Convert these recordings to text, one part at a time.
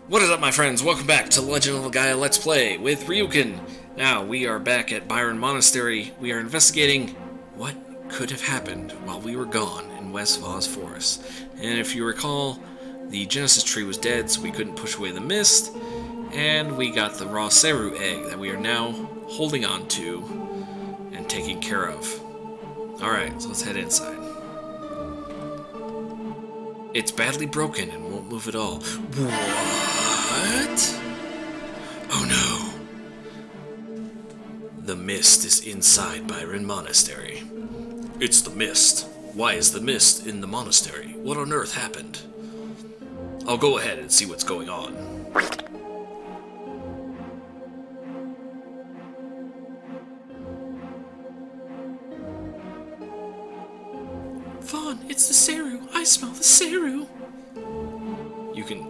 What is up, my friends? Welcome back to Legend of Legaia Let's Play with Ryukin. Now, we are back at Byron Monastery. We are investigating what could have happened while we were gone in West Voss Forest. And if you recall, the Genesis tree was dead, so we couldn't push away the mist. And we got the raw Seru egg that we are now holding on to and taking care of. Alright, so let's head inside. It's badly broken and won't move at all. What? Oh no. The mist is inside Byron Monastery. It's the mist. Why is the mist in the monastery? What on earth happened? I'll go ahead and see what's going on. Vaughn, it's the Seru. I smell the Seru. You can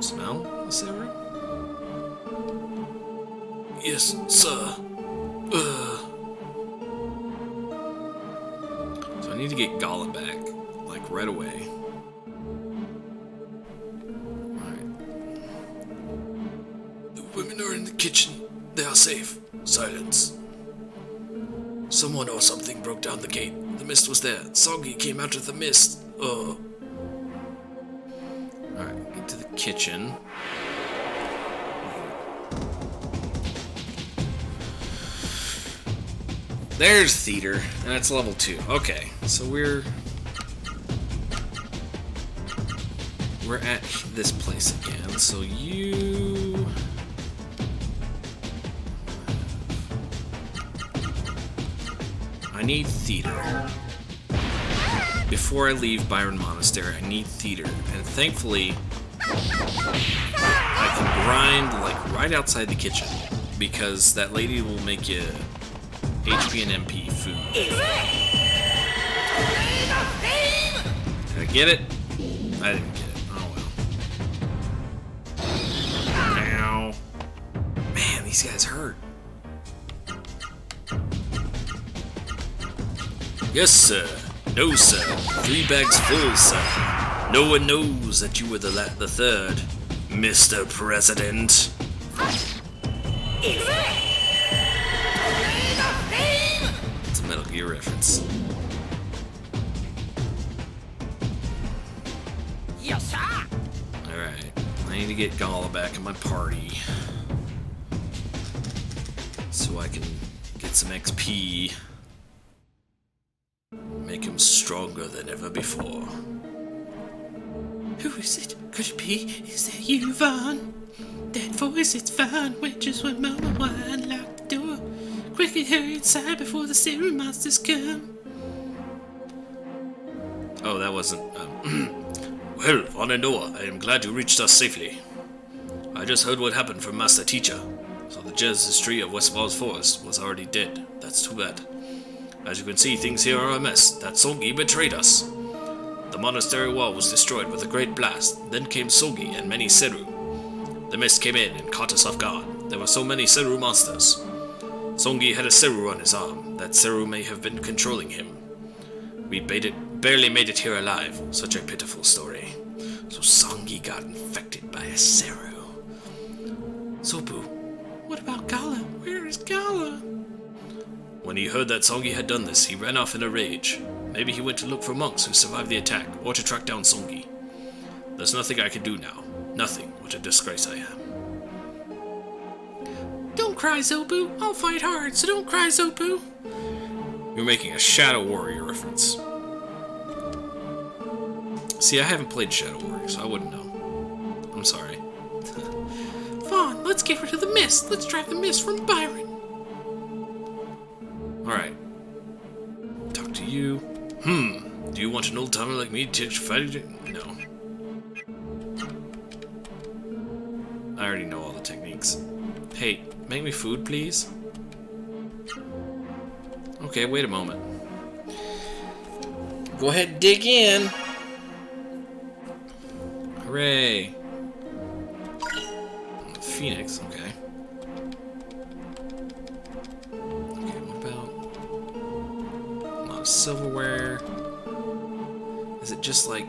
smell the Seru? Yes, sir. So I need to get Gala back, like right away. Alright. The women are in the kitchen. They are safe. Silence. Someone or something broke down the gate. The mist was there. Songi came out of the mist. Alright, get to the kitchen. There's theater. That's level 2. Okay, so we're at this place again. So you... I need theater. Before I leave Byron Monastery, I need theater. And thankfully, I can grind like right outside the kitchen. Because that lady will make you HP and MP food. Did I get it? I didn't get it. Oh well. Ow. Man, these guys hurt. Yes, sir. No, sir. 3 bags full, sir. No one knows that you were the third, Mr. President. It's a Metal Gear reference. Alright. I need to get Gala back in my party. So I can get some XP. Make him stronger than ever before. Who is it? Could it be? Is that you, Vaughn? That voice, it's Vaughn. Wait just one moment while I unlock the door. Quickly hurry inside before the Seru monsters come. Oh, that wasn't... Well, Vaughn and Noah, I am glad you reached us safely. I just heard what happened from Master Teacher. So the Genesis tree of West Voss Forest was already dead. That's too bad. As you can see, things here are a mess. That Songi betrayed us. The monastery wall was destroyed with a great blast. Then came Songi and many Seru. The mist came in and caught us off guard. There were so many Seru monsters. Songi had a Seru on his arm. That Seru may have been controlling him. We barely made it here alive. Such a pitiful story. So Songi got infected by a Seru. Sopu, what about Gala? Where is Gala? When he heard that Songi had done this, he ran off in a rage. Maybe he went to look for monks who survived the attack, or to track down Songi. There's nothing I can do now. Nothing. What a disgrace I am. Don't cry, Zobu. I'll fight hard, so don't cry, Zobu. You're making a Shadow Warrior reference. See, I haven't played Shadow Warrior, so I wouldn't know. I'm sorry. Vaughn, let's get rid of the mist. Let's drive the mist from Byron. Alright. Talk to you. Do you want an old timer like me to teach fighting? No. I already know all the techniques. Hey, make me food, please. Okay, wait a moment. Go ahead and dig in. Hooray. Phoenix, okay. Silverware. Is it just like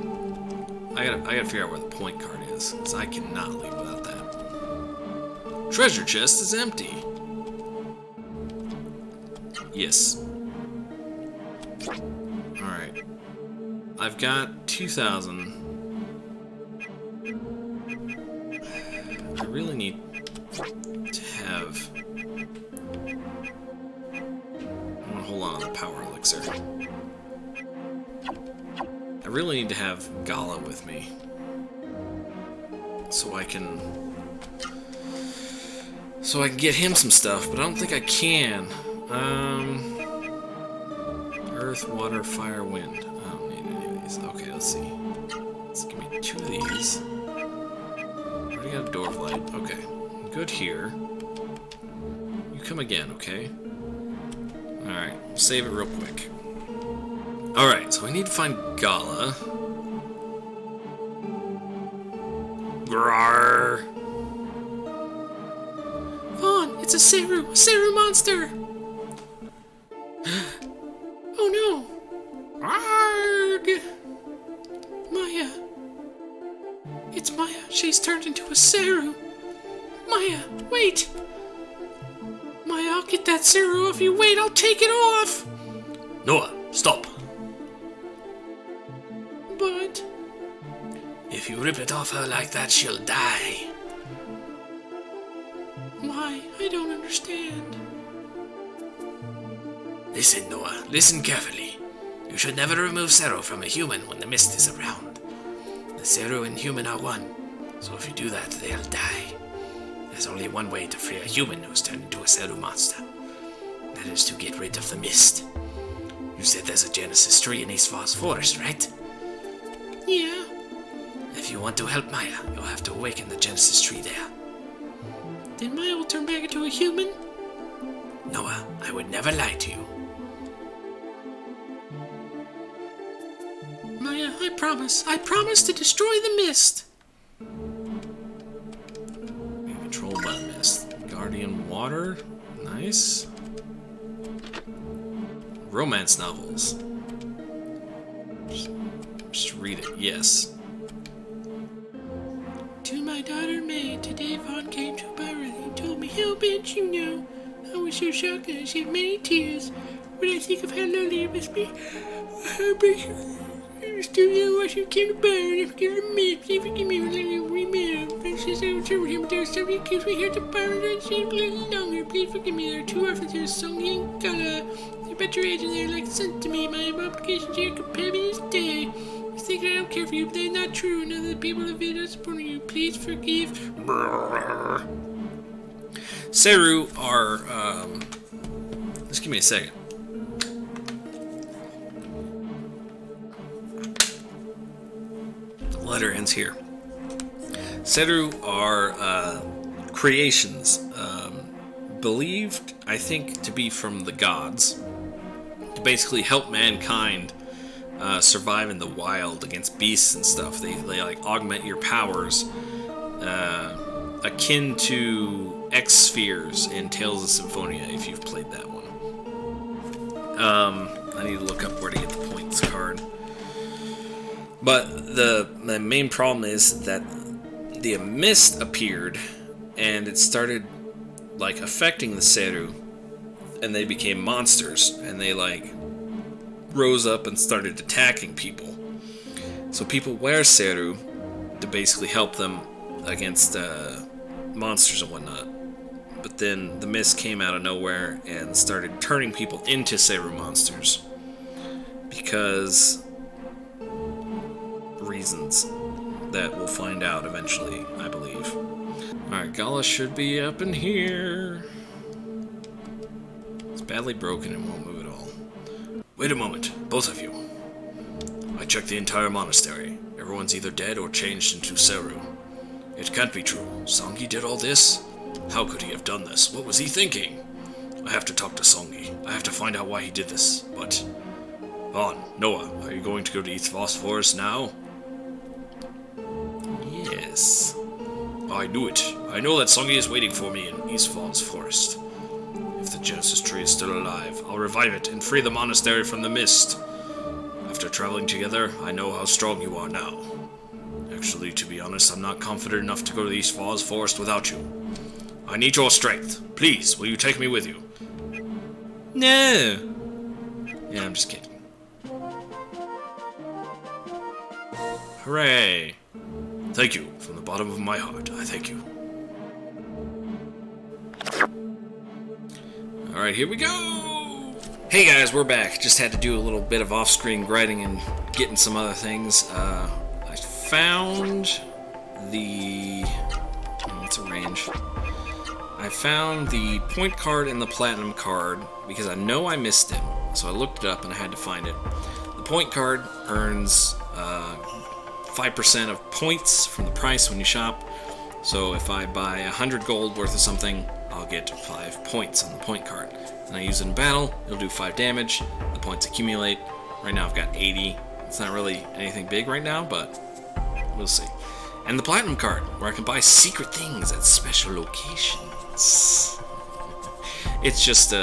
I gotta figure out where the point card is, because I cannot leave without that. Treasure chest is empty. Yes. Alright. I've got 2,000. I really need to have... I'm gonna hold on to the power elixir. I really need to have Gala with me. So I can get him some stuff, but I don't think I can. Earth, water, fire, wind. I don't need any of these. Okay, let's see. Let's give me 2 of these. Already got a door of light. Okay. Good here. You come again, okay? Alright, save it real quick. Alright, so we need to find Gala. Grar. Vaughn, it's a Seru monster! Oh no! Arg! Maya! It's Maya. She's turned into a Seru. Maya, wait! Maya, I'll get that Seru off you. Wait, I'll take it off! Noah, stop. But... if you rip it off her like that, she'll die. Why? I don't understand. Listen, Noah. Listen carefully. You should never remove Seru from a human when the mist is around. The Seru and human are one, so if you do that, they'll die. There's only one way to free a human who's turned into a Seru monster. That is to get rid of the mist. You said there's a Genesis tree in East Falls Forest, right? Yeah. If you want to help Maya, you'll have to awaken the Genesis tree there. Then Maya will turn back into a human? Noah, I would never lie to you. Maya, I promise. I promise to destroy the mist. Controlled by the mist. Guardian water. Nice. Romance novels. Just read it. Yes. To my daughter May, today Vaughn came to my room and told me how bad you know. I was so shocked and I shed many tears when I think of how lonely it must be. I was still young when she came to buy and I forget the mist. Please forgive me when I remember. But since I was over him, there was somebody who keeps me here to buy and I stayed a little longer. Please forgive me. There are 2 officers, Songy and Gala. They're about your age and they're like sent to me. My obligation to you compel me to stay. I think I don't care for you, but they're not true. None of the people of it are supporting you. Please forgive. Seru are, just give me a second. The letter ends here. Seru are, creations, believed, I think, to be from the gods, to basically help mankind survive in the wild against beasts and stuff. They like augment your powers, akin to X Spheres in Tales of Symphonia, if you've played that one. I need to look up where to get the points card. But the main problem is that the mist appeared, and it started like affecting the Seru, and they became monsters, and they like rose up and started attacking people. So people wear Seru to basically help them against monsters and whatnot. But then the mist came out of nowhere and started turning people into Seru monsters. Because reasons that we'll find out eventually, I believe. Alright, Gala should be up in here. It's badly broken and won't move at all. Wait a moment, both of you. I checked the entire monastery. Everyone's either dead or changed into Seru. It can't be true. Songy did all this? How could he have done this? What was he thinking? I have to talk to Songy. I have to find out why he did this. But... Vaughn, Noah, are you going to go to East Falls Forest now? Yes. I knew it. I know that Songy is waiting for me in East Falls Forest. If the Genesis tree is still alive, I'll revive it and free the monastery from the mist. After traveling together, I know how strong you are now. Actually, to be honest, I'm not confident enough to go to the East Falls Forest without you. I need your strength. Please, will you take me with you? No. Yeah, I'm just kidding. Hooray. Thank you. From the bottom of my heart, I thank you. Alright, here we go! Hey guys, we're back. Just had to do a little bit of off-screen grinding and getting some other things. I found the... What's a range? I found the point card and the platinum card because I know I missed it. So I looked it up and I had to find it. The point card earns 5% of points from the price when you shop. So if I buy 100 gold worth of something, I'll get 5 points on the point card. And I use it in battle, it'll do 5 damage, the points accumulate. Right now I've got 80. It's not really anything big right now, but we'll see. And the platinum card, where I can buy secret things at special locations. It's just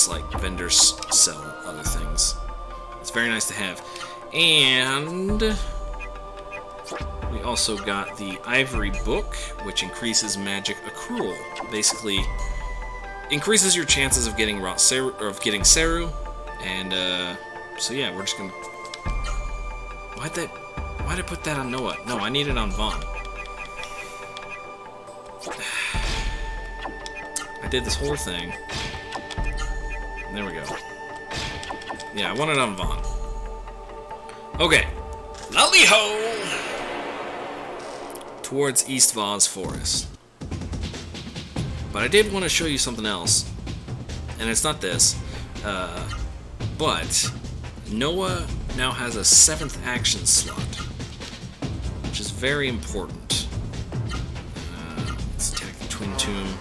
like vendors sell other things. It's very nice to have. And we also got the Ivory Book, which increases magic accrual. Basically, increases your chances of getting Seru, and so yeah, we're just gonna. Why'd I put that on Noah? No, I need it on Vaughn. I did this whole thing. There we go. Yeah, I want it on Vaughn. Okay. Lally ho! Towards East Vaz Forest. But I did want to show you something else. And it's not this. But Noah now has a 7th action slot. Which is very important. Let's attack the Twin Tomb.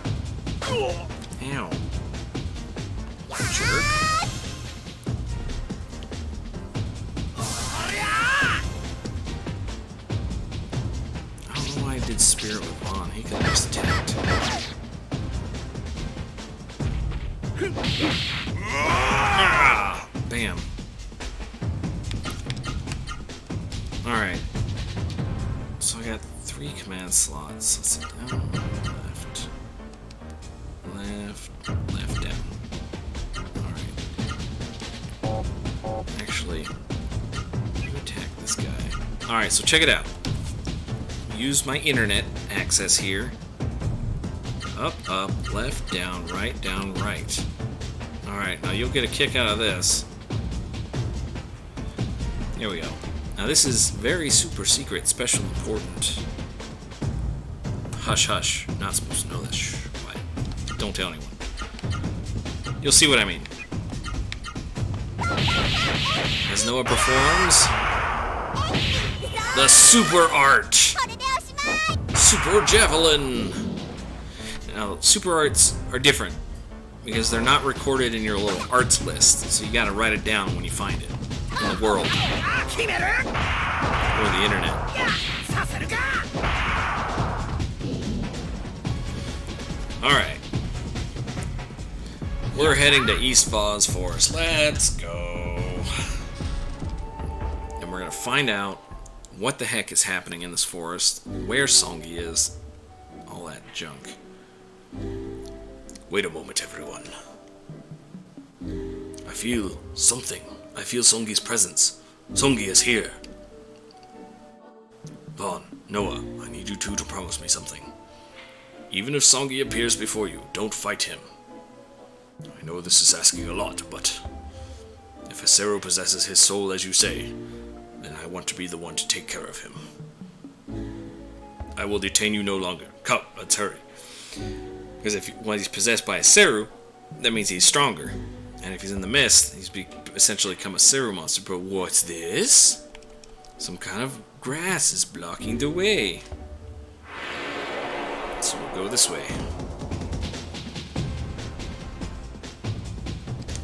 Ow. Jerk. I don't know why I did Spirit with Vaughn. He could have just attacked. Ah, bam. Alright. So I got 3 command slots. Let's see. Down, left. Left, left, down. Alright. Actually, you attack this guy. Alright, so check it out. Use my internet access here. Up, up, left, down, right. Alright, now you'll get a kick out of this. Here we go. Now this is very super secret, special, important. Hush, hush. Not supposed to know this. Shh, quiet. Don't tell anyone. You'll see what I mean. As Noah performs... the Super Art! Super Javelin! Now, Super Arts are different. Because they're not recorded in your little arts list. So you gotta write it down when you find it. In the world. Or the internet. Alright. We're heading to East Vaz Forest. Let's go. And we're gonna find out what the heck is happening in this forest, where Songi is, all that junk. Wait a moment, everyone. I feel something. I feel Songi's presence. Songi is here. Vaughn, Noah, I need you two to promise me something. Even if Songi appears before you, don't fight him. I know this is asking a lot, but if Acero possesses his soul as you say, then I want to be the one to take care of him. I will detain you no longer. Come, let's hurry. Because when he's possessed by a Seru, that means he's stronger. And if he's in the mist, he's essentially become a Seru monster. But what's this? Some kind of grass is blocking the way. So we'll go this way.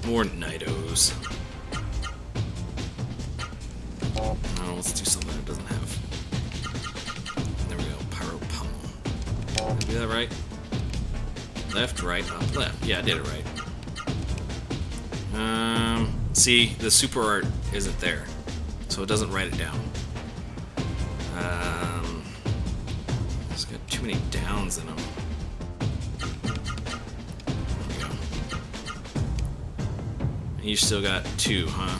More Nidos. No, let's do something that it doesn't have. There we go, Pyro Pummel. Did I do that right? Left, right, up, left. Yeah, I did it right. See, the super art isn't there, so it doesn't write it down. too many downs in them. There we go. And you still got 2, huh?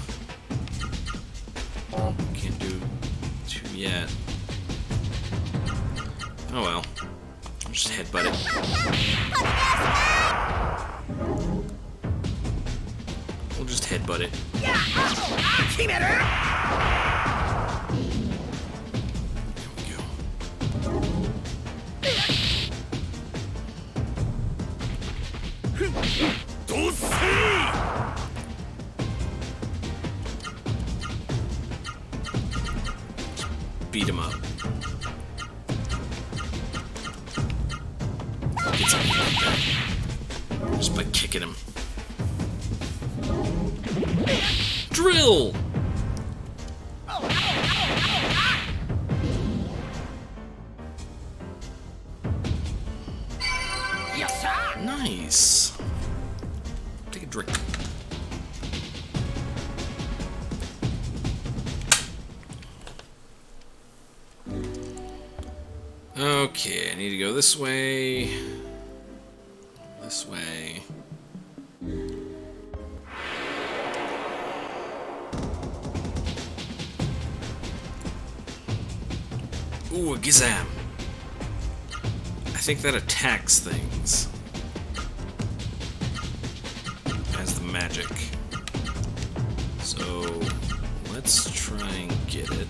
Can't do 2 yet. Oh well. I'll just headbutt it. We'll just headbutt it. Beat him up. Get something like that. Just by kicking him. Drill! Nice. Take a drink. Okay, I need to go this way. This way. Ooh, a Gizam. I think that attacks things. As the magic. So, let's try and get it.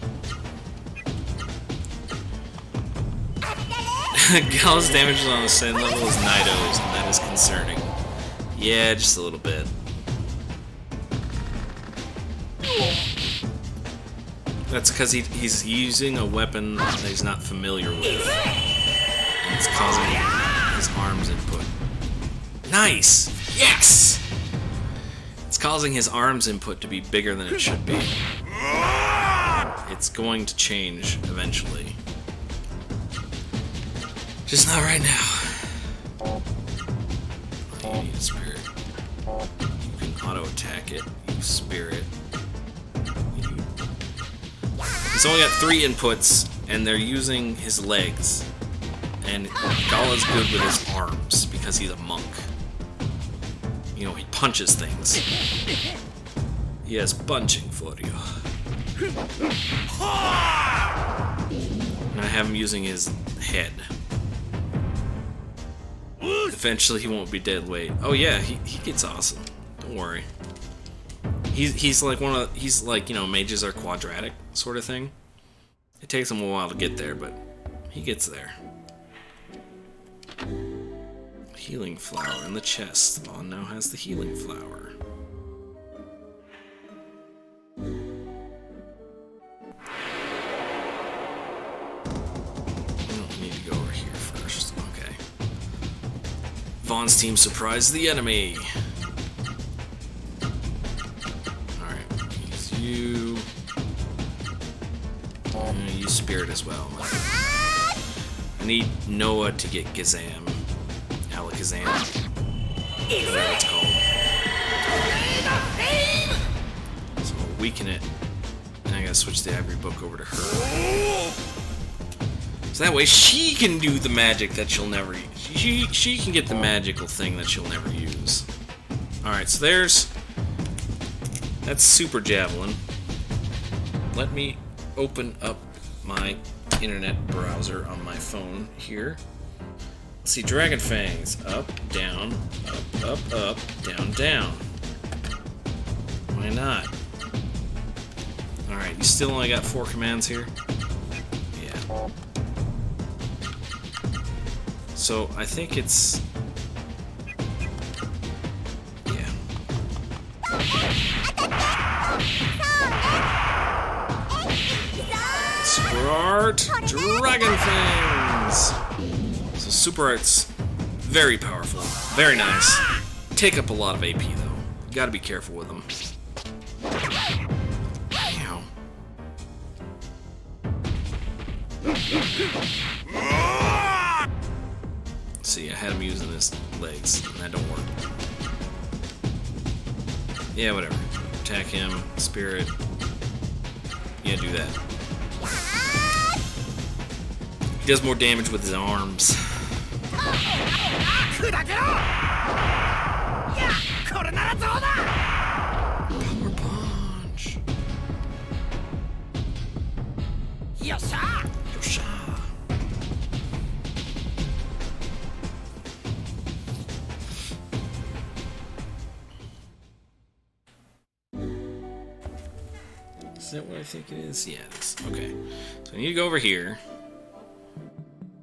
Gal's damage on the same level as Nido's, and that is concerning. Yeah, just a little bit. That's because he's using a weapon that he's not familiar with. And it's causing his arms input. Nice! Yes! It's causing his arms input to be bigger than it should be. It's going to change eventually. Just not right now. Oh, you need a spirit. You can auto-attack it. You spirit. He's only got 3 inputs, and they're using his legs. And Gala's good with his arms, because he's a monk. You know, he punches things. He has punching for you. And I have him using his head. Eventually he won't be dead weight. Oh yeah, he gets awesome. Don't worry. He's like he's like, you know, mages are quadratic sort of thing. It takes him a while to get there, but he gets there. Healing flower in the chest. Vaughn now has the healing flower. Need to go over here first. Okay. Vaughn's team surprised the enemy. Alright, use you. I'm gonna use Spirit as well. I need Noah to get Gizam. Alakazam. Whatever it's called. So we'll weaken it. And I gotta switch the Ivory Book over to her. So that way she can do the magic that she'll never use. She can get the magical thing that she'll never use. Alright, so that's Super Javelin. Let me open up my internet browser on my phone here. Let's see, Dragon Fangs. Up, down, up, down, down. Why not? Alright, you still only got 4 commands here? Yeah. So, I think it's... yeah. Super Art! Dragon Fangs! So Super Art's very powerful. Very nice. Take up a lot of AP, though. You gotta be careful with them. Ow. See, I had him using his legs, and that don't work. Yeah, whatever. Attack him, Spirit. Yeah, do that. He does more damage with his arms. Power punch. Yosha. Is that what I think it is? Yeah, it is. Okay. So I need to go over here.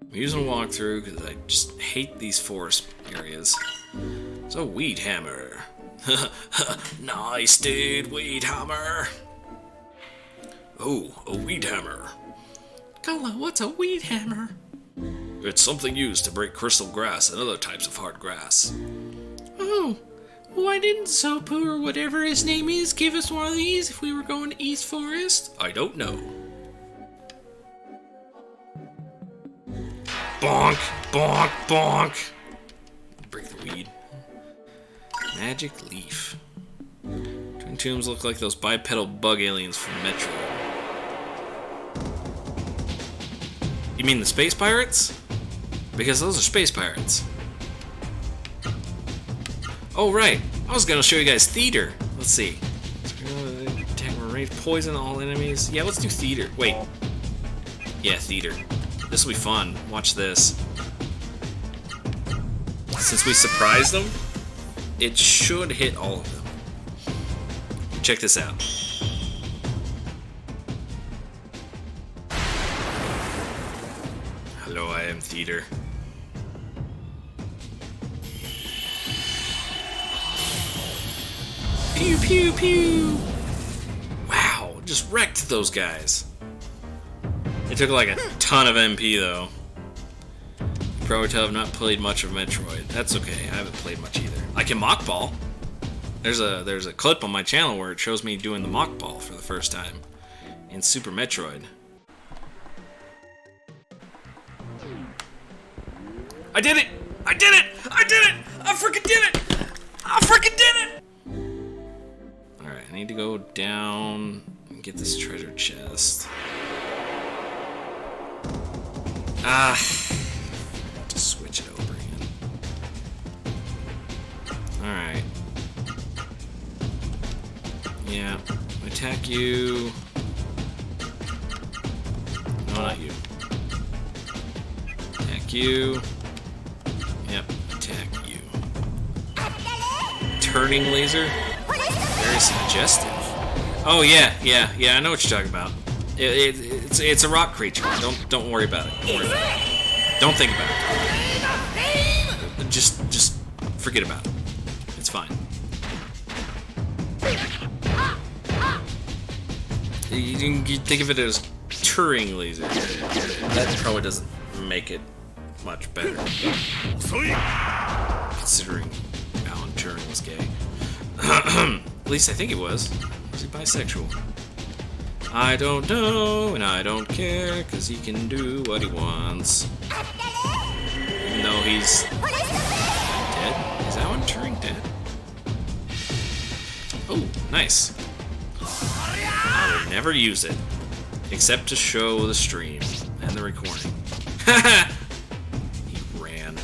I'm using a walkthrough because I just hate these forest areas. It's a weed hammer. Nice, dude. Weed hammer. Oh, a weed hammer. Gala, what's a weed hammer? It's something used to break crystal grass and other types of hard grass. Oh, why didn't Sopu or whatever his name is give us one of these if we were going to East Forest? I don't know. Bonk, bonk, bonk. Break the weed. Magic leaf. Twin tombs look like those bipedal bug aliens from Metro. You mean the space pirates? Because those are space pirates. Oh, right. I was gonna show you guys theater. Let's see. Attack range, poison all enemies. Yeah, let's do theater. Wait. Yeah, theater. This will be fun. Watch this. Since we surprised them, it should hit all of them. Check this out. Hello, I am theater. Pew, pew, pew! Wow, just wrecked those guys. It took like a ton of MP though. You probably tell I've not played much of Metroid. That's okay, I haven't played much either. I can mock ball. There's a clip on my channel where it shows me doing the mock ball for the first time in Super Metroid. I did it! I did it! I did it! I freaking did it! I freaking did it! Alright, I need to go down and get this treasure chest. Ah, I have to switch it over again. Alright. Yeah, attack you. No, not you. Attack you. Yep, attack you. Turning laser? Very suggestive. Oh yeah, I know what you're talking about. It's a rock creature. Don't worry about it. Don't worry about it. Don't think about it. Just forget about it. It's fine. You think of it as Turing laser. That probably doesn't make it much better. Considering Alan Turing was gay. At least I think he was. Was he bisexual? I don't know, and I don't care, because he can do what he wants. Even though he's dead? Is Alan Turing dead? Oh, nice. I would never use it, except to show the stream and the recording. He ran.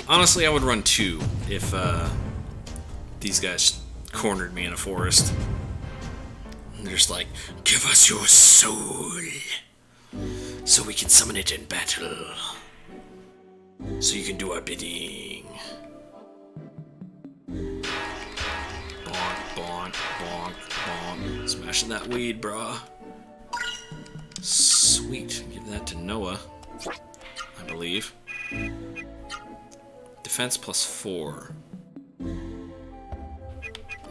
Honestly, I would run 2 if these guys cornered me in a forest. They're just like, give us your soul, so we can summon it in battle, so you can do our bidding. Bonk, bonk, bonk, bonk. Smashing that weed, brah. Sweet. Give that to Noah, I believe. Defense plus 4.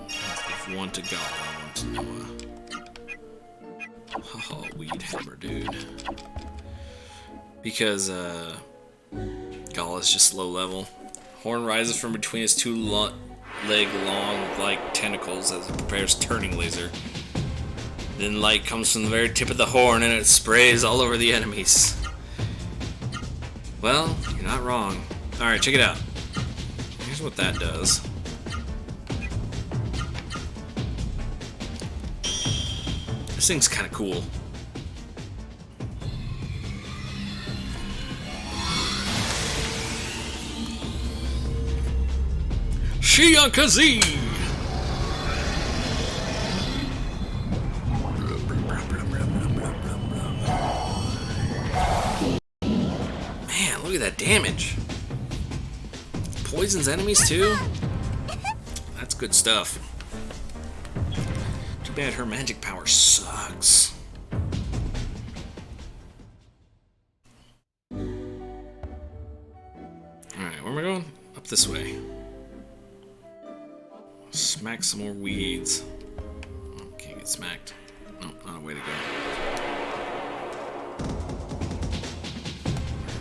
Give 1 to Gala, 1 to Noah. Haha, weed hammer, dude. Because, Gala's just low level. Horn rises from between his 2 leg long, like, tentacles as it prepares turning laser. Then light comes from the very tip of the horn and it sprays all over the enemies. Well, you're not wrong. Alright, check it out. Here's what that does. This thing's kind of cool. Chiankazi! Man, look at that damage. Poisons enemies too? That's good stuff. Too bad her magic power sucks. Alright, where am I going? Up this way. Smack some more weeds. Oh, can't get smacked. No, not a way to go.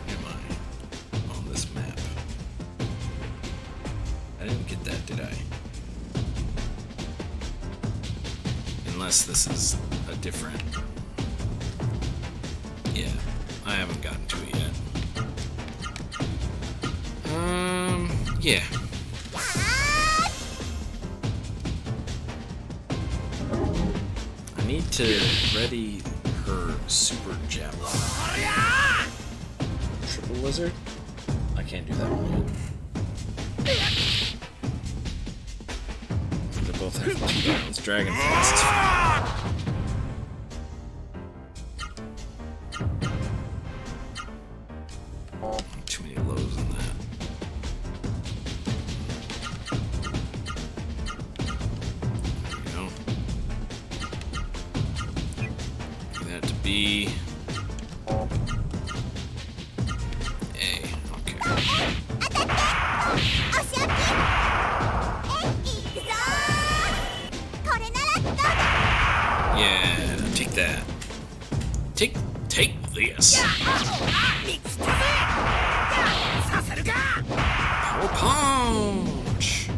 Where am I on this map? I didn't get that, did I? Unless this is a different... Yeah, I haven't gotten to it yet. Yeah. I need to ready her super javelin. Triple lizard? I can't do that one yet. They both have 2 rounds. Dragon Fast is fine. Too many lows in that. B. A. Okay. Yeah, take that. Take this. Power punch.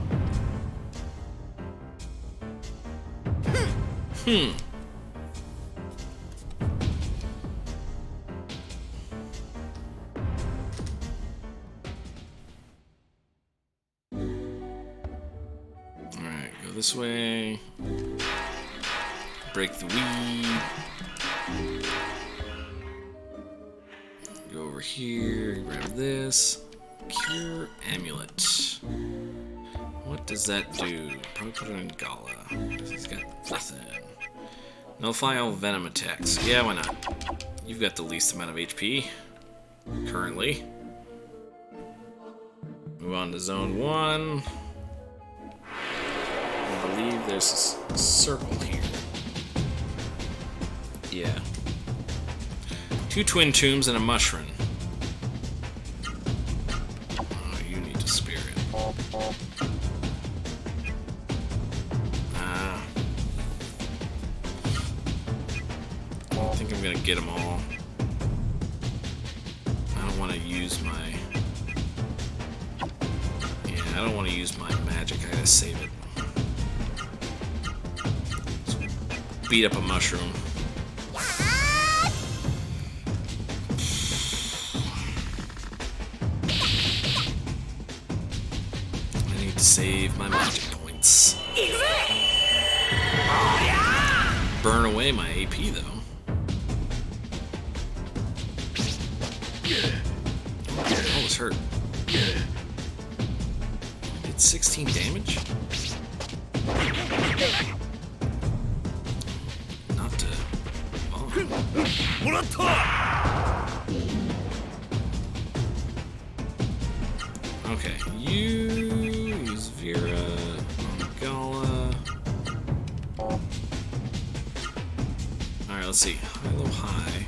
This way. Break the weed. Go over here, grab this. Cure amulet. What does that do? Probably put it in Gala. He's got nothing. Nullify all venom attacks. Yeah, why not? You've got the least amount of HP. Currently. Move on to zone 1. I believe there's a circle here. Yeah. 2 twin tombs and a mushroom. Oh, you need to spear it. I think I'm gonna get them all. I don't want to use my... Yeah, I don't want to use my magic. I gotta save it. Beat up a mushroom. I need to save my magic points. Burn away my AP though. Oh, it's hurt. Did 16 damage? Okay, you use Vera on Gala. Alright, let's see. High, low, high.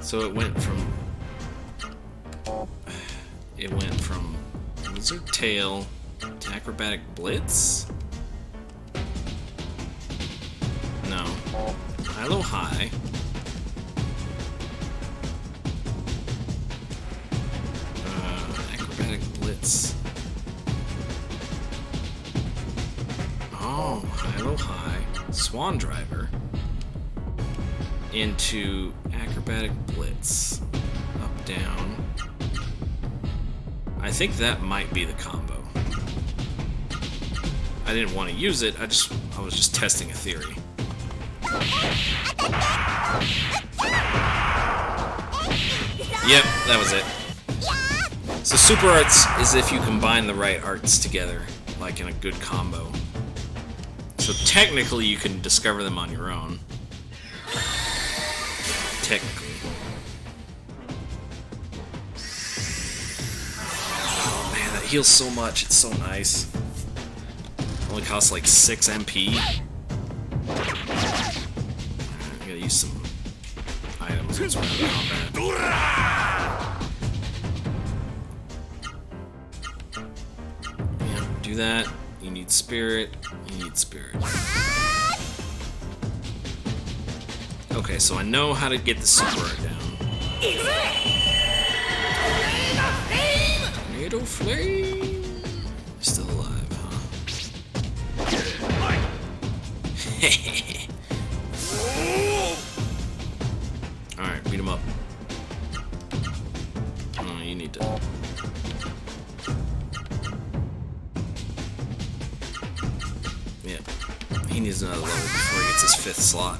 So it went from Lizard Tail to Acrobatic Blitz? No. High, low, high. Acrobatic Blitz. Oh, high, low, high. Swan Driver. Into Acrobatic Blitz. Up, down. I think that might be the combo. I didn't want to use it, I was just testing a theory. Yep, that was it. So super arts is if you combine the right arts together, like in a good combo. So technically you can discover them on your own. Technically. Oh man, that heals so much, it's so nice. Only costs like 6 MP. I gotta use some items once we're in combat. Yeah, do that. You need spirit. You need spirit. Okay, so I know how to get the super art down. Tornado flame. Still alive, huh? Alright, beat him up. Oh, you need to... Yeah. He needs another level before he gets his 5th slot.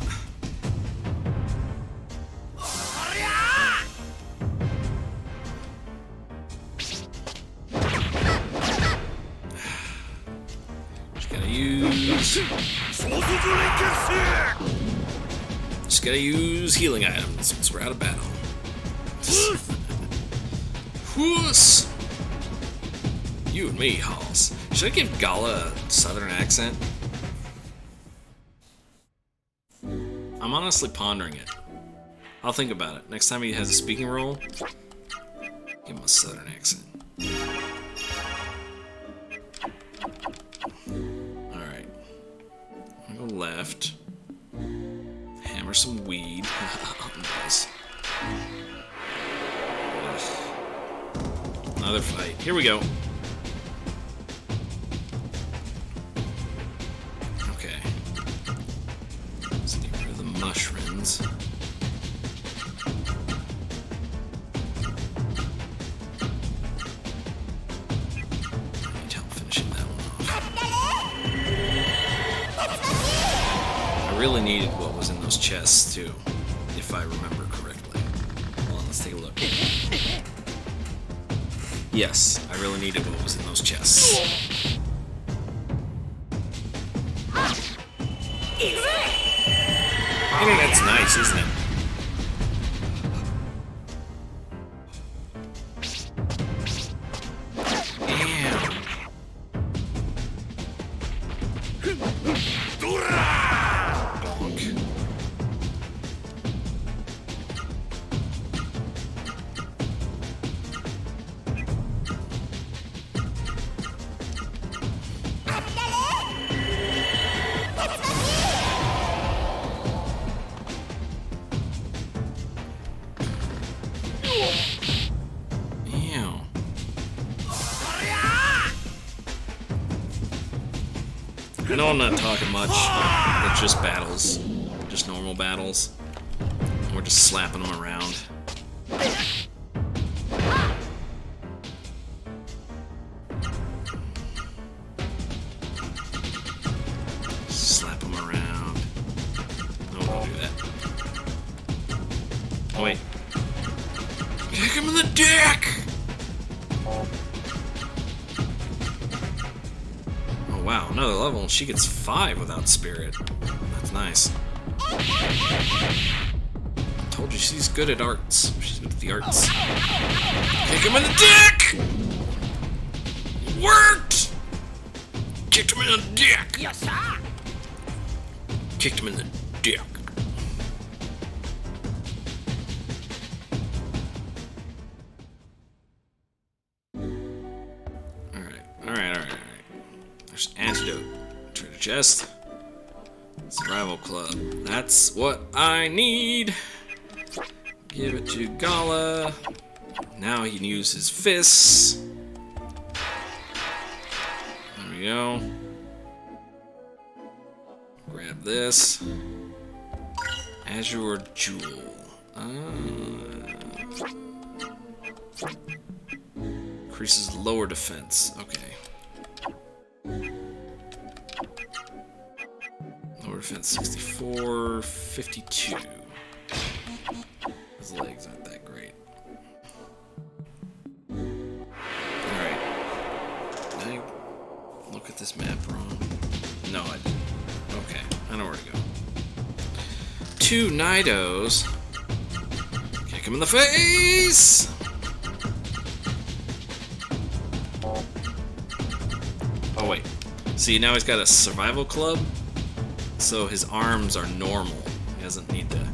Just gotta use healing items since we're out of battle. Whoos! You and me, Halls. Should I give Gala a southern accent? I'm honestly pondering it. I'll think about it. Next time he has a speaking role, give him a southern accent. Alright. I'm gonna go left. Hammer some weed. Nice. Another fight. Here we go. Okay. Let's get rid of the mushrooms. I need help finishing that one off. I really needed what was in those chests too, if I remember correctly. Hold on, let's take a look. Yes, I really needed what was in those chests. Internet's nice, isn't it? I know I'm not talking much, it's just battles, just normal battles. We're just slapping them around. Slap them around. No, don't do that. Oh, wait. Kick him in the dick! Wow, another level, and she gets 5 without spirit. That's nice. Told you she's good at arts. She's good at the arts. Kick him in the dick! It worked! Kicked him in the dick! Yes, sir! Kicked him in the dick. Alright. There's antidote. Treasure chest. Survival club. That's what I need. Give it to Gala. Now he can use his fists. There we go. Grab this. Azure Jewel. Increases lower defense. Okay. Lower defense 64, 52. His legs aren't that great. this map wrong? No, I didn't. Okay, I know where to go. 2 Nidos. Kick him in the face! Oh, wait. See, now he's got a survival club, so his arms are normal. He doesn't need to...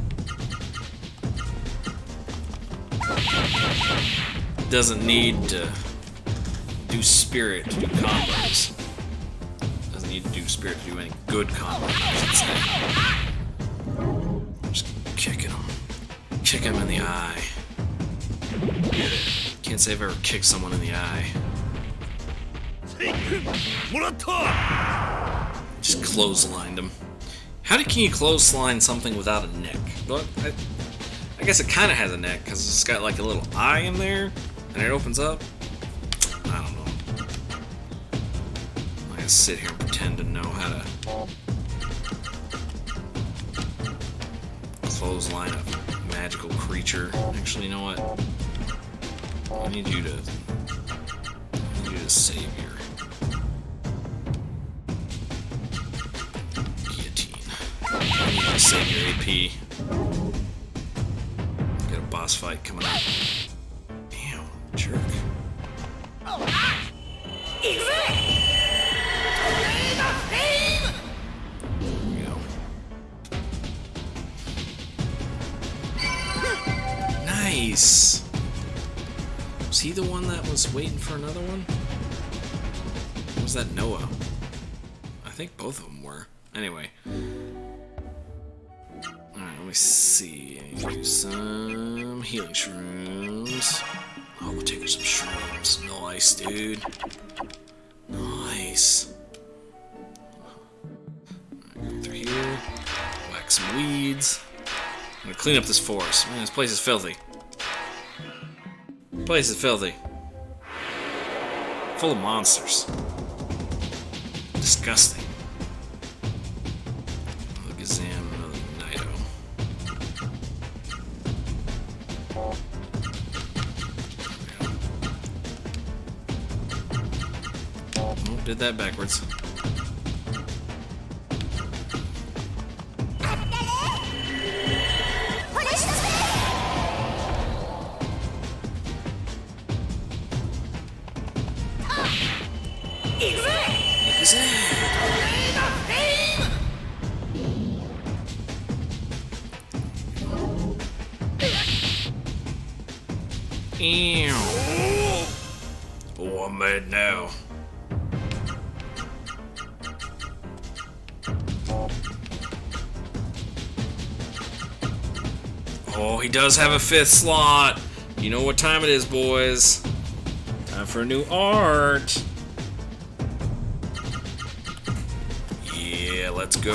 Doesn't need to do spirit to do combos. Doesn't need to do spirit to do any good combos, I should say. Just kicking him. Kick him in the eye. Can't say I've ever kicked someone in the eye. Just clotheslined him. How can you clothesline something without a neck? Well, I guess it kind of has a neck because it's got like a little eye in there and it opens up. I don't know. I'm gonna sit here and pretend to know how to clothesline a magical creature. Actually, you know what? I need you to save your guillotine. I need you to save your AP. Got a boss fight coming up. Damn, jerk. There we go. Nice. Was he the one that was waiting for another one? Or was that Noah? I think both of them were. Anyway. Alright, let me see. I need to do some healing shrooms. Oh, we'll take her some shrooms. Nice, dude. Nice. Alright, go through here. Whack some weeds. I'm gonna clean up this forest. Man, this place is filthy. This place is filthy. Full of monsters. Disgusting. Another Gazam, another Nido. Oh, did that backwards. Ew. Oh, I'm mad now. Oh, he does have a 5th slot. You know what time it is, boys. Time for a new art. Yeah, let's go.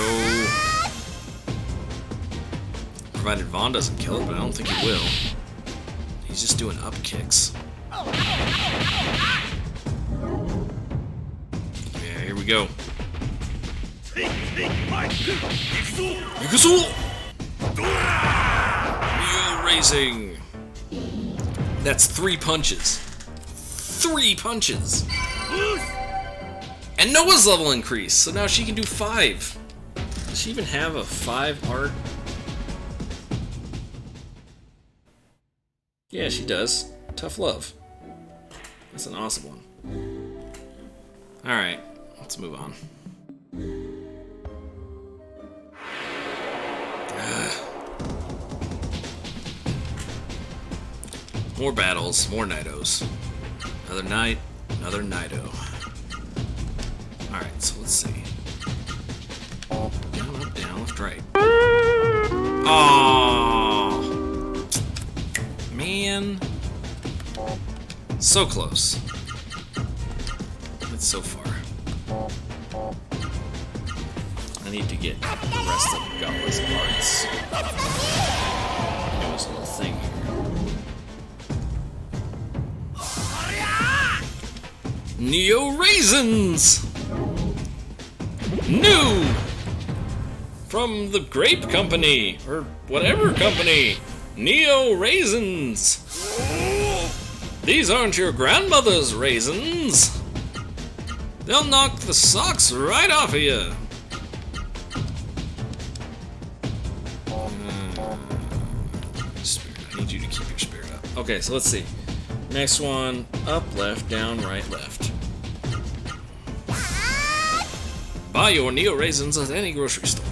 Provided Vaughn doesn't kill it, but I don't think he will. He's just doing up kicks. Yeah, here we go. Neo raising. That's 3 punches. 3 punches. And Noah's level increased, so now she can do 5. Does she even have a 5 art? Yeah, she does. Tough love. That's an awesome one. Alright, let's move on. More battles, more Nidos. Another night, another Nido. Alright, so let's see. Down, up, down, left, right. Oh, man. So close. It's so far. I need to get the rest of Gala's parts. There's a little thing here. Neo Raisins! New! From the Grape Company, or whatever company. Neo Raisins! These aren't your grandmother's raisins! They'll knock the socks right off of you. Spirit, I need you to keep your spirit up. Okay, so let's see. Next one, up, left, down, right, left. Buy your Neo Raisins at any grocery store.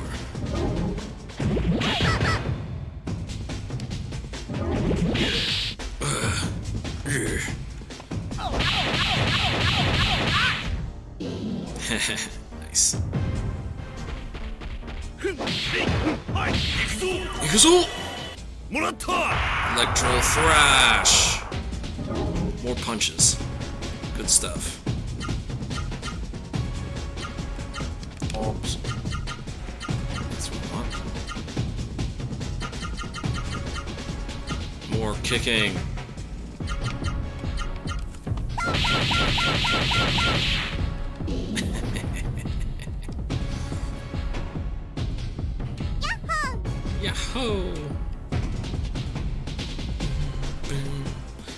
Nice. Electro Thrash. More punches. Good stuff. Oops. That's what I want. More kicking. Yahoo!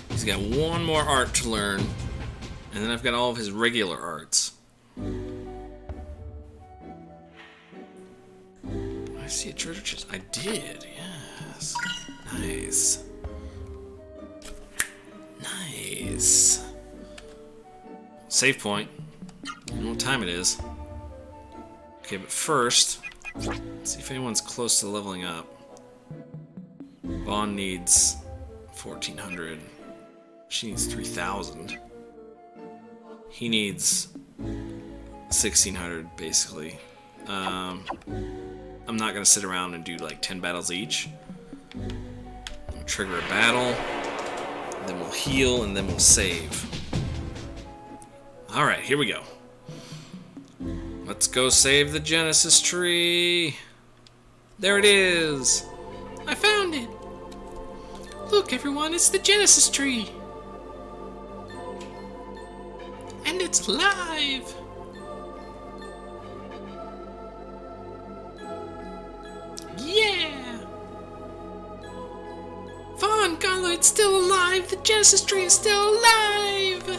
He's got one more art to learn, and then I've got all of his regular arts. I see a treasure chest. I did, yes. Nice. Nice. Save point. You know what time it is. Okay, but first, let's see if anyone's close to leveling up. Vaughn needs 1,400. She needs 3,000. He needs 1,600, basically. I'm not gonna sit around and do like 10 battles each. We'll trigger a battle, then we'll heal, and then we'll save. Alright, here we go. Let's go save the Genesis tree. There it is. I found it. Look, everyone, it's the Genesis tree. And it's alive. Yeah. Vaughn, Gala, it's still alive. The Genesis tree is still alive.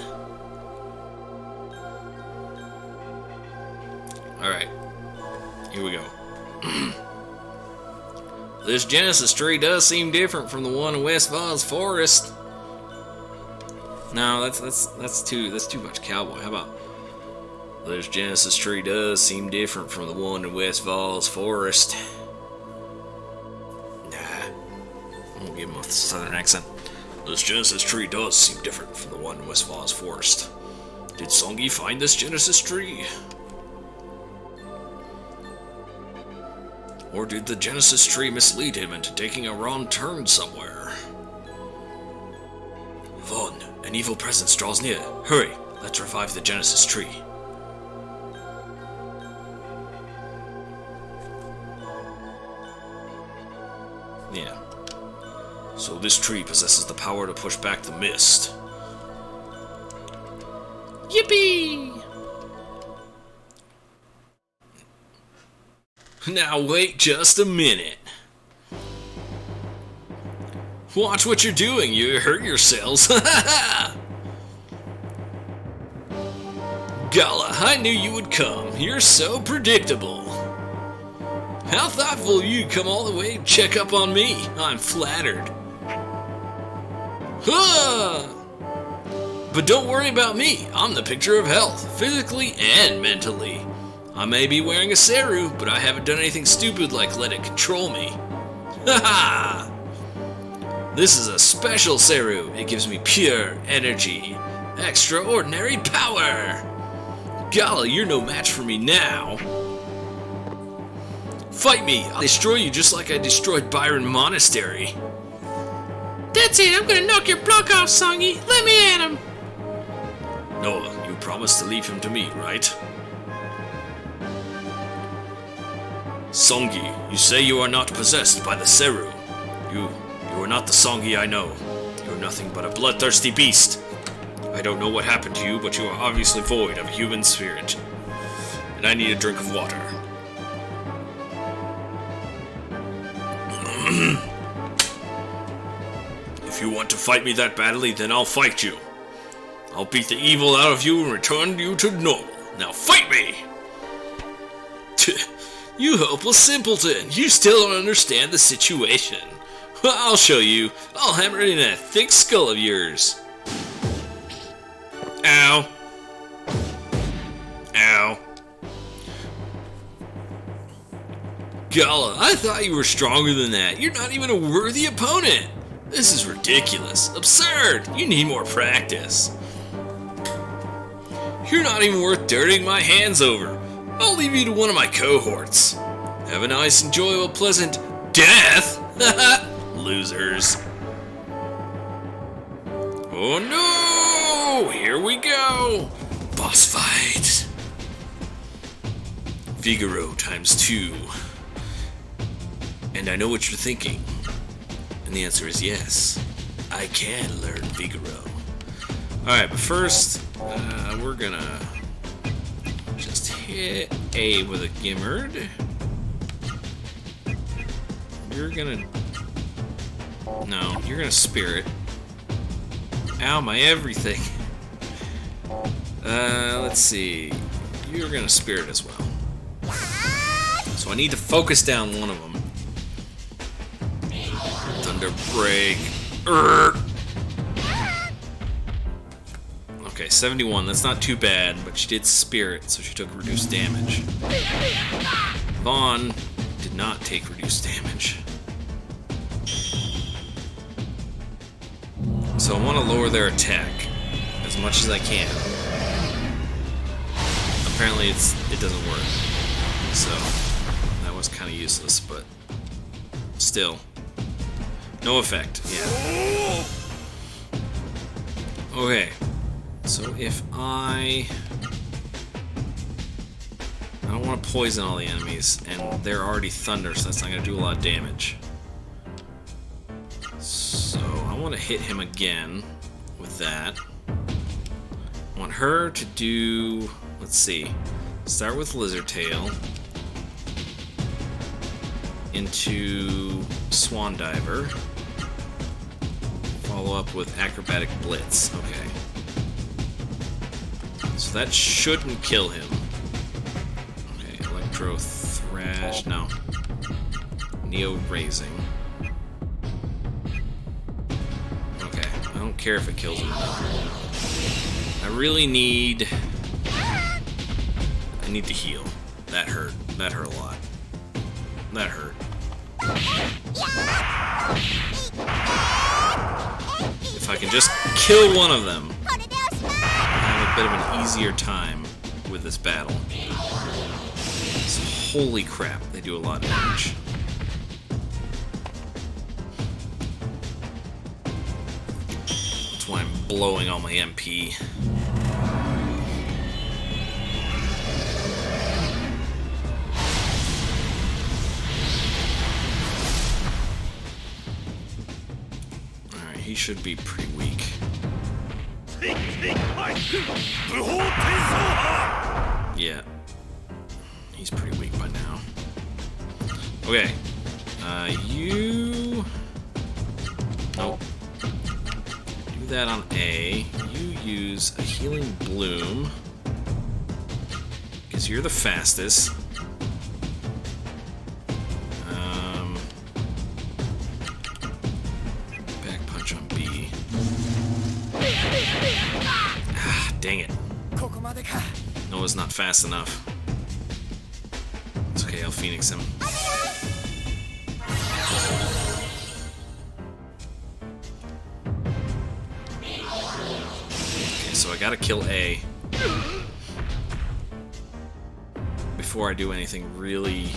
Alright, here we go. This Genesis tree does seem different from the one in West Falls Forest. No, that's too much cowboy. How about this Genesis tree does seem different from the one in West Falls Forest? Nah, I won't give him a southern accent. This Genesis tree does seem different from the one in West Falls Forest. Did Songi find this Genesis tree? Or did the Genesis tree mislead him into taking a wrong turn somewhere? Vaughn, an evil presence draws near. Hurry, let's revive the Genesis tree. Yeah. So this tree possesses the power to push back the mist. Yippee! Now wait just a minute. Watch what you're doing, you hurt yourselves. Gala, I knew you would come. You're so predictable. How thoughtful you'd come all the way to check up on me. I'm flattered. But don't worry about me. I'm the picture of health, physically and mentally. I may be wearing a seru, but I haven't done anything stupid like let it control me. Haha! This is a special seru. It gives me pure energy. Extraordinary power! Gala, you're no match for me now. Fight me! I'll destroy you just like I destroyed Byron Monastery. That's it! I'm gonna knock your block off, Songi! Let me at him! Noah, you promised to leave him to me, right? Songi, you say you are not possessed by the Seru. You are not the Songi I know. You're nothing but a bloodthirsty beast. I don't know what happened to you, but you are obviously void of human spirit. And I need a drink of water. If you want to fight me that badly, then I'll fight you. I'll beat the evil out of you and return you to normal. Now fight me! You hopeless simpleton! You still don't understand the situation. Well, I'll show you. I'll hammer it in that thick skull of yours. Ow. Ow. Gala, I thought you were stronger than that. You're not even a worthy opponent. This is ridiculous. Absurd. You need more practice. You're not even worth dirtying my hands over. I'll leave you to one of my cohorts. Have a nice, enjoyable, pleasant death. Losers. Oh no! Here we go. Boss fight. Figaro ×2. And I know what you're thinking. And the answer is yes. I can learn Figaro. Alright, but first, we're gonna just hit A with a Gimmerd. You're gonna... No, you're gonna Spirit. Ow, my everything. Let's see. You're gonna Spirit as well. So I need to focus down one of them. Thunder Break. Okay, 71. That's not too bad, but she did Spirit, so she took reduced damage. Vaughn did not take reduced damage. So I want to lower their attack as much as I can. Apparently it doesn't work. So that was kind of useless, but still. No effect, yeah. Okay, so if I don't want to poison all the enemies, and they're already thunder, so that's not going to do a lot of damage. So I want to hit him again with that. I want her to do, let's see, start with Lizard Tail into Swan Diver. Follow up with Acrobatic Blitz. Okay. So that shouldn't kill him. Okay, Electro Thrash. No. Neo Raising. Okay, I don't care if it kills him. I really need... I need to heal. That hurt. That hurt a lot. That hurt. If I can just kill one of them, I have a bit of an easier time with this battle. So, holy crap, they do a lot of damage. That's why I'm blowing all my MP. He should be pretty weak. Yeah. He's pretty weak by now. Okay. You... Nope. Do that on A. You use a Healing Bloom. Because you're the fastest. Dang it. Noah's not fast enough. It's okay, I'll Phoenix him. Okay, so I gotta kill A before I do anything really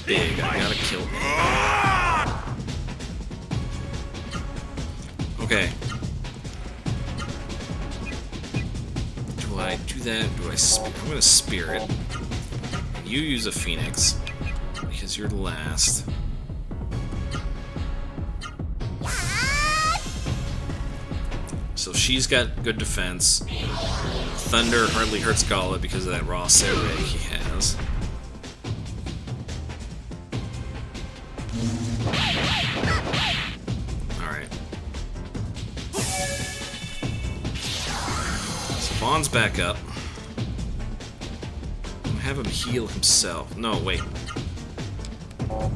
big. I gotta kill A. Okay. Do I do that? Do I Spirit? I'm gonna Spirit. You use a Phoenix because you're last. So she's got good defense. Thunder hardly hurts Gala because of that raw Serre he has. Alright. So Vaughn's back up. have him heal himself. No, wait. No,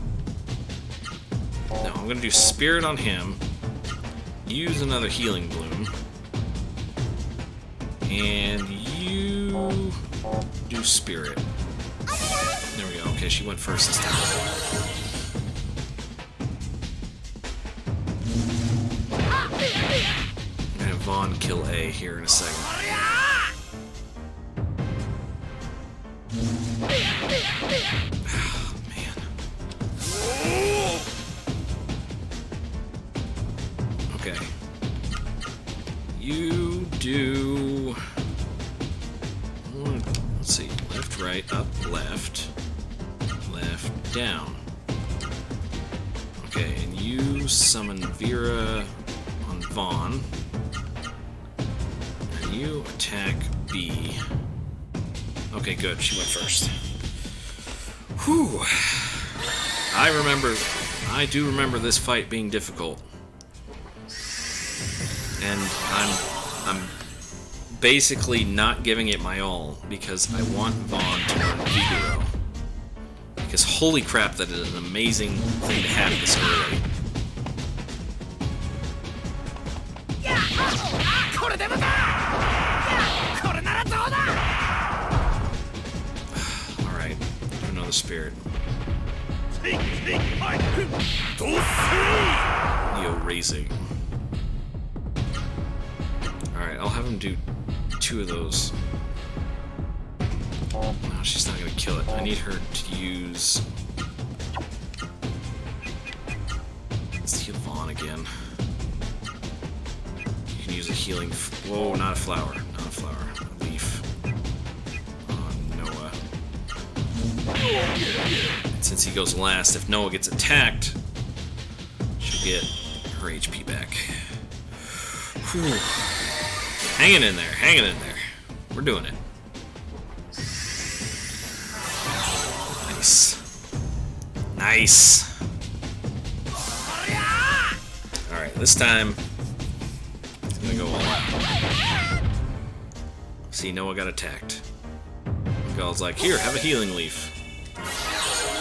I'm gonna do Spirit on him. Use another Healing Bloom. And you do Spirit. There we go. Okay, she went first this time. I'm gonna have Vaughn kill A here in a second. Oh, man. Okay. You do... Let's see. Left, right, up, left. Left, down. Okay, and you summon Vera on Vaughn. And you attack B. Okay, good. She went first. Whew. I do remember this fight being difficult. And I'm basically not giving it my all because I want Vaughn to learn Figaro. Because holy crap, that is an amazing thing to have this early. Alright, do another spirit. Neo raising. Alright, I'll have him do 2 of those. No, she's not gonna kill it. I need her to use... Let's heal Vaughn again. You can use a healing... Whoa, not a flower. Not a flower. A leaf. On Noah. And since he goes last, if Noah gets attacked, she'll get her HP back. Whew. Hanging in there, hanging in there. We're doing it. Nice. Nice. Alright, this time, it's gonna go all out. See, Noah got attacked. Miguel's like, here, have a healing leaf.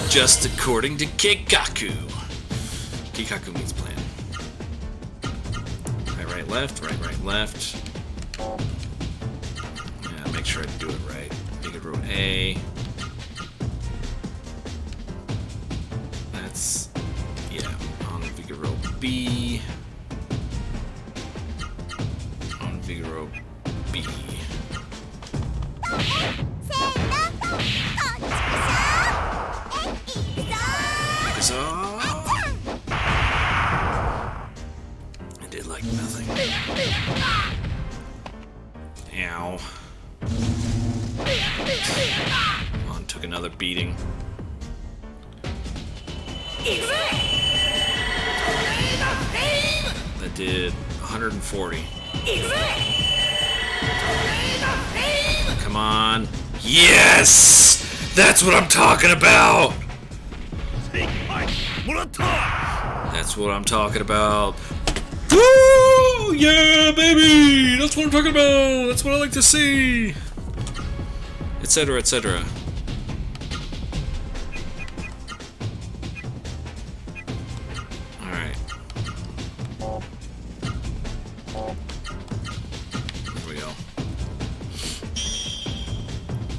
Just according to Keikaku. Keikaku means plan. Right, left, right, left. Yeah, make sure I do it right. Figaro A. That's... yeah, on Figaro B. On Figaro B. I did like nothing. Ow. On took another beating. That did 140. Come on. Yes! That's what I'm talking about! That's what I'm talking about. Woo! Yeah, baby! That's what I'm talking about! That's what I like to see! Etc., etc. Alright. Here we go.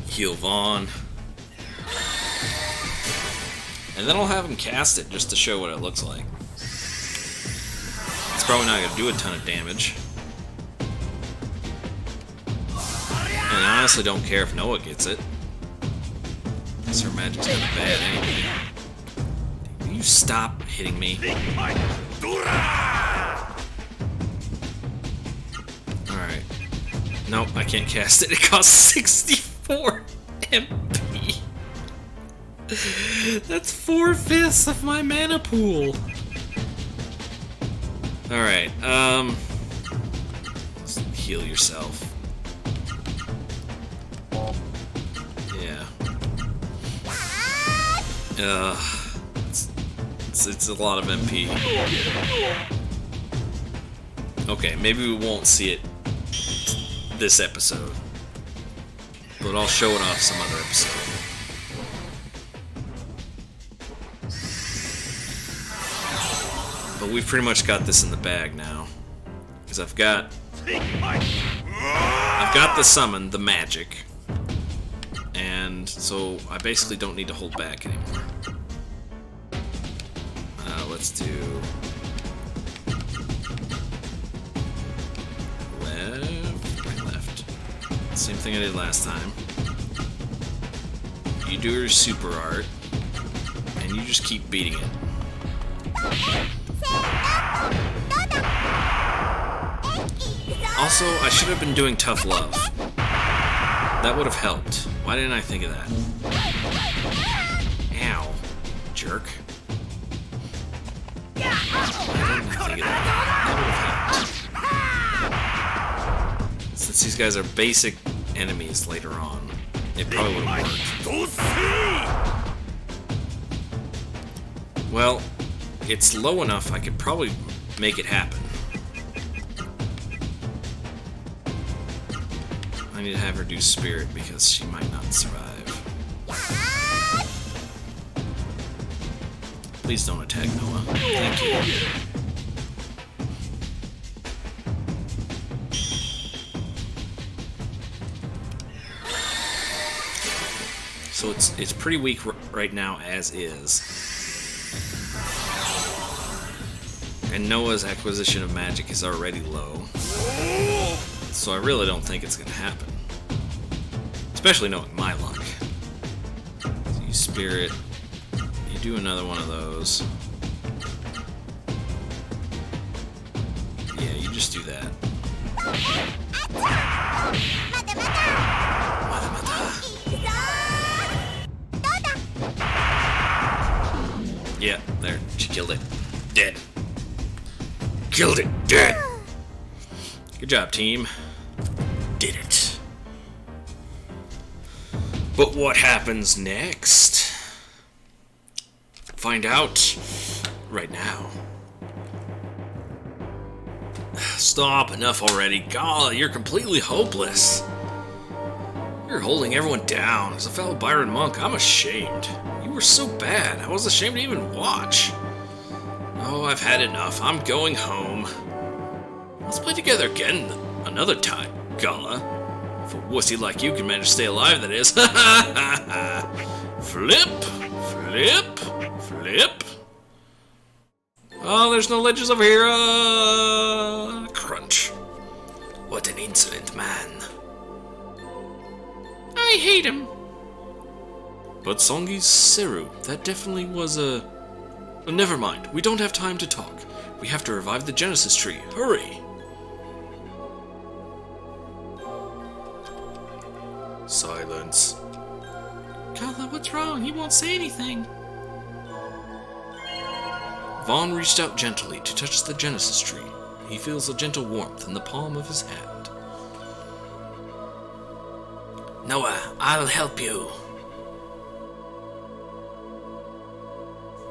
Heal Vaughn. And then I'll have him cast it just to show what it looks like. It's probably not going to do a ton of damage. And I honestly don't care if Noah gets it. Because her magic's kind of bad anyway. Will you stop hitting me? Alright. Nope, I can't cast it. It costs 64 MP. That's 4/5 of my mana pool. Alright, heal yourself. Yeah. It's a lot of MP. Okay, maybe we won't see it this episode. but I'll show it off some other episode. But we've pretty much got this in the bag now. Because I've got the summon, the magic. And so I basically don't need to hold back anymore. Let's do left, right, left. Same thing I did last time. You do your super art, and you just keep beating it. Also, I should have been doing tough love. That would have helped. Why didn't I think of that? Ow. Jerk. Why didn't I think of that? That would have helped. Since these guys are basic enemies later on, it probably would have worked. Well, it's low enough I could probably make it happen. I need to have her do spirit because she might not survive. Please don't attack Noah. Thank you. So it's pretty weak right now as is. And Noah's acquisition of magic is already low. So I really don't think it's going to happen. Especially knowing my luck. So you spirit. You do another one of those. Yeah, you just do that. Yeah, there. She killed it. Dead. Killed it. Dead. Good job, team. Did it. But what happens next? Find out right now. Stop, enough already. God, you're completely hopeless. You're holding everyone down. As a fellow Byron monk, I'm ashamed. You were so bad. I was ashamed to even watch. Oh, I've had enough. I'm going home. Let's play together again another time, Gala. If a wussy like you can manage to stay alive, that is. Flip, flip, flip. Oh, there's no ledges over here. Crunch. What an insolent man. I hate him. But Songi's Seru, that definitely was a... Never mind, we don't have time to talk. We have to revive the Genesis tree. Hurry! Silence. Kala, what's wrong? He won't say anything. Vaughn reached out gently to touch the Genesis tree. He feels a gentle warmth in the palm of his hand. Noah, I'll help you.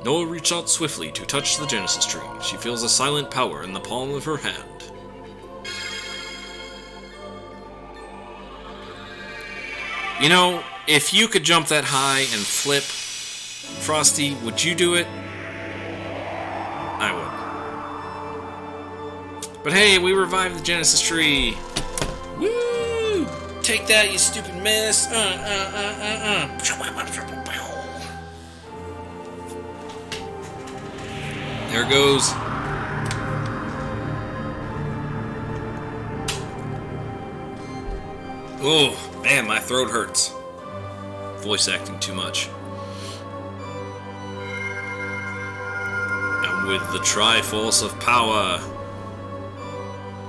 Noah reached out swiftly to touch the Genesis tree. She feels a silent power in the palm of her hand. You know, if you could jump that high and flip, Frosty, would you do it? I would. But hey, we revived the Genesis tree. Woo! Take that, you stupid mess. There goes. Oh, man, my throat hurts. Voice acting too much. And with the Triforce of Power.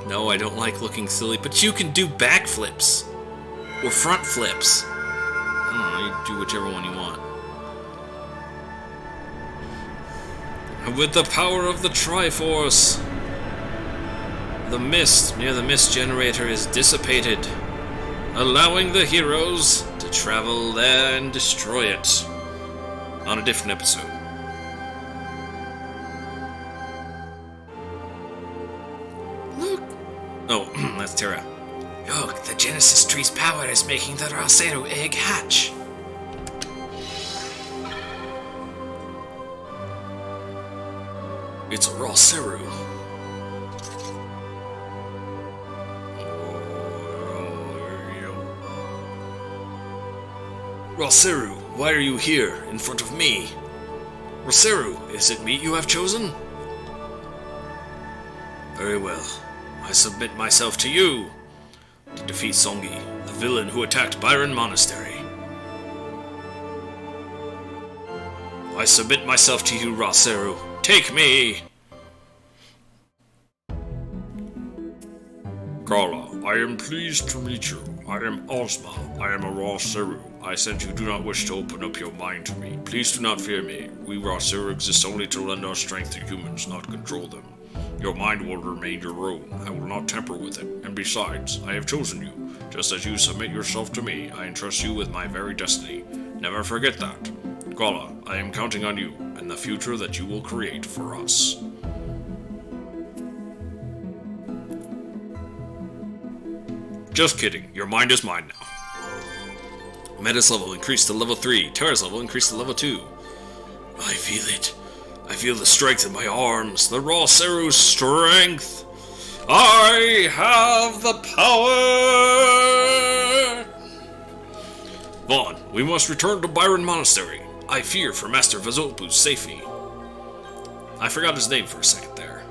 No, I don't like looking silly, but you can do backflips. Or front flips. I don't know, you do whichever one you want. And with the power of the Triforce, the mist near the mist generator is dissipated, allowing the heroes to travel there and destroy it on a different episode. Look! Oh, that's Terra. Look, the Genesis tree's power is making the Rosero egg hatch. It's a Rosero. Rosero, why are you here, in front of me? Rosero, is it me you have chosen? Very well. I submit myself to you to defeat Songi, the villain who attacked Byron Monastery. I submit myself to you, Rosero. Take me! Carla, I am pleased to meet you. I am Ozma. I am a Rosero. I sense you do not wish to open up your mind to me. Please do not fear me. We Rosero exist only to lend our strength to humans, not control them. Your mind will remain your own. I will not tamper with it. And besides, I have chosen you. Just as you submit yourself to me, I entrust you with my very destiny. Never forget that. Carla, I am counting on you and the future that you will create for us. Just kidding. Your mind is mine now. Metis level increased to level 3. Terra's level increased to level 2. I feel it. I feel the strength in my arms. The Rosero's strength. I have the power! Vaughn, we must return to Byron Monastery. I fear for Master Vazopu's safety. I forgot his name for a second there.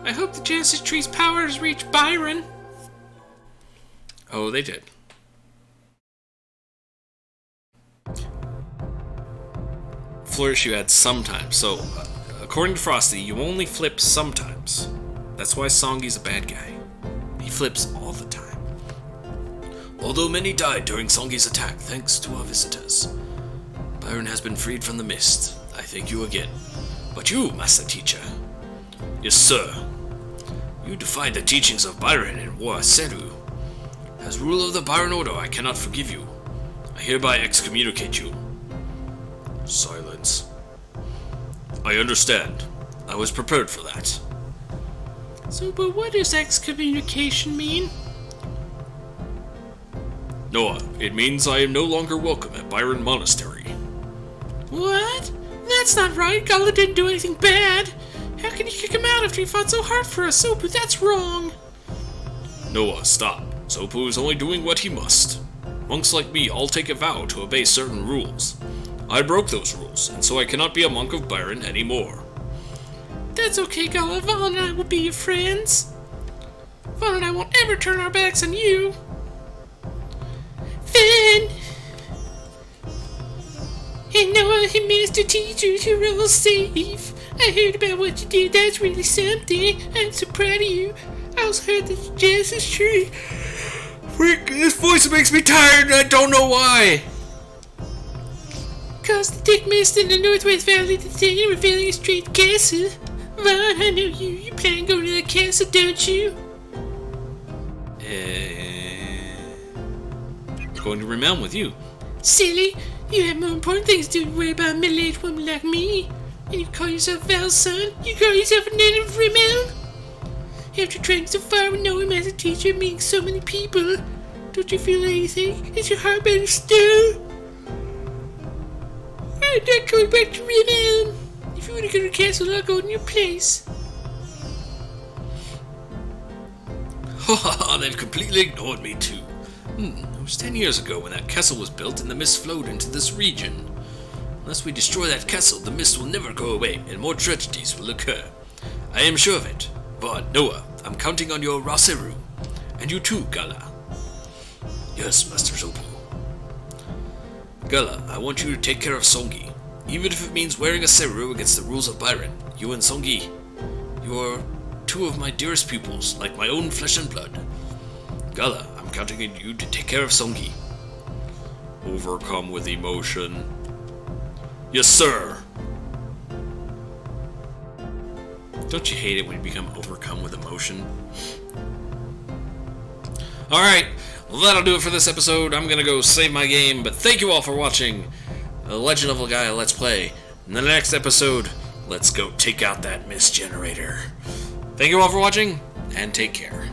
I hope the Genesis tree's powers reach Byron. Oh, they did. Flourish you had sometimes. So, according to Frosty, you only flip sometimes. That's why Songi's a bad guy. He flips all the time. Although many died during Songi's attack, thanks to our visitors, Byron has been freed from the mist. I thank you again. But you, Master Teacher. Yes, sir. You defied the teachings of Byron and wore Seru. As ruler of the Byron Order, I cannot forgive you. I hereby excommunicate you. Silence. I understand. I was prepared for that. So, but what does excommunication mean? Noah, it means I am no longer welcome at Byron Monastery. What? That's not right. Gala didn't do anything bad. How can you kick him out after he fought so hard for us? Sopu, that's wrong. Noah, stop. Sopu is only doing what he must. Monks like me all take a vow to obey certain rules. I broke those rules, and so I cannot be a monk of Byron anymore. That's okay, Gala. Vaughn and I will be your friends. Vaughn and I won't ever turn our backs on you. Finn! Hey Noah, hey Master Teacher, you're all safe. I heard about what you did. That's really something. I'm so proud of you. I also heard that the Genesis tree. Freak, this voice makes me tired and I don't know why. Caused the thick mist in the Northwest Valley to thing revealing a strange castle. Vaughn, I know you. You plan on going to the castle, don't you? I'm going to Realm with you. Silly. You have more important things to worry about a middle-aged woman like me. And you call yourself Val's son? You call yourself a native of Realm? After training so far with knowing as a teacher meeting so many people, don't you feel anything? Is your heart better still? I'm not going back to Realm. If you want to go to the castle, I'll go in your place. Haha, they've completely ignored me too. It was 10 years ago when that castle was built and the mist flowed into this region. Unless we destroy that castle, the mist will never go away and more tragedies will occur. I am sure of it. But Noah, I'm counting on your Raseru. And you too, Gala. Yes, Master Zopu. Gala, I want you to take care of Songi. Even if it means wearing a Seru against the rules of Byron. You and Songi, you are two of my dearest pupils, like my own flesh and blood. Gala, I'm counting on you to take care of Songi. Overcome with emotion. Yes, sir. Don't you hate it when you become overcome with emotion? Alright, well that'll do it for this episode. I'm gonna go save my game, but thank you all for watching The Legend of Legaia Let's Play. In the next episode, let's go take out that mist generator. Thank you all for watching, and take care.